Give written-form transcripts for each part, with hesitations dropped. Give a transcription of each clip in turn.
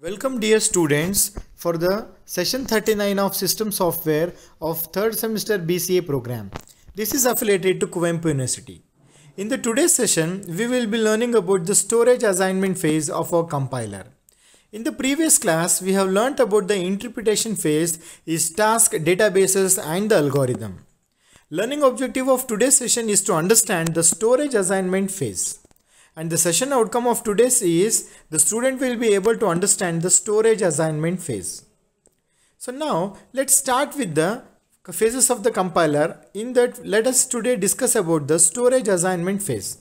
Welcome dear students for the session 39 of System Software of 3rd semester BCA program. This is affiliated to Kuvempu University. In the today's session, we will be learning about the storage assignment phase of our compiler. In the previous class, we have learnt about the interpretation phase is task, databases and the algorithm. Learning objective of today's session is to understand the storage assignment phase. And the session outcome of today's is the student will be able to understand the storage assignment phase. So now let's start with the phases of the compiler. In that, let us today discuss about the storage assignment phase.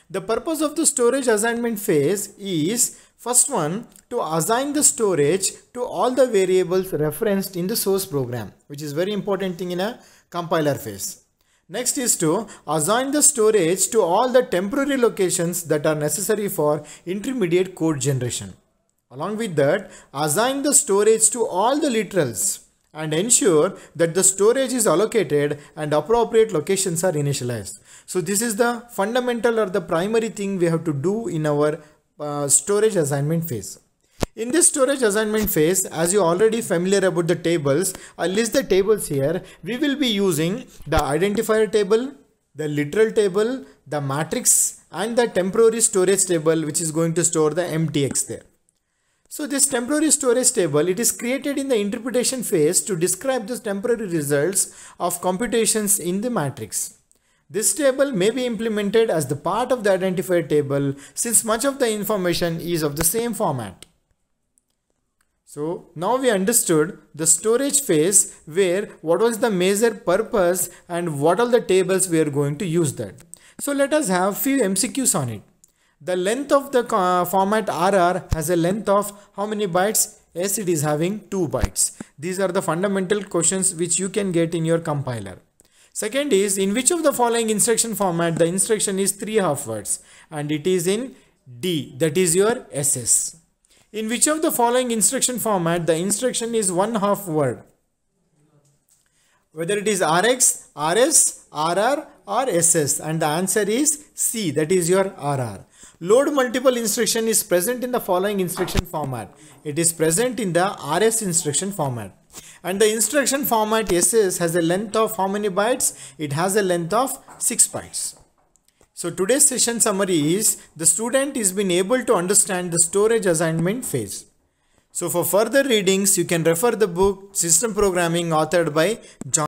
The purpose of the storage assignment phase is first one, to assign the storage to all the variables referenced in the source program, which is very important thing in a compiler phase. Next is to assign the storage to all the temporary locations that are necessary for intermediate code generation. Along with that, assign the storage to all the literals and ensure that the storage is allocated and appropriate locations are initialized. So this is the fundamental or the primary thing we have to do in our storage assignment phase. In this storage assignment phase, as you already familiar about the tables, I'll list the tables here. We will be using the identifier table, the literal table, the matrix and the temporary storage table, which is going to store the MTX there. So this temporary storage table, it is created in the interpretation phase to describe the temporary results of computations in the matrix. This table may be implemented as the part of the identifier table since much of the information is of the same format. So now we understood the storage phase where what was the major purpose and what are the tables we are going to use that. So let us have few MCQs on it. The length of the format RR has a length of how many bytes? Yes, it is having 2 bytes. These are the fundamental questions which you can get in your compiler. Second is, in which of the following instruction format the instruction is 3½ words and it is in D, that is your SS. In which of the following instruction format the instruction is 1½ word? Whether it is RX, RS, RR or SS, and the answer is C, that is your RR. Load multiple instruction is present in the following instruction format. It is present in the RS instruction format. And the instruction format SS has a length of how many bytes? It has a length of 6 bytes. So today's session summary is the student is been able to understand the storage assignment phase. So for further readings, you can refer the book System Programming authored by John.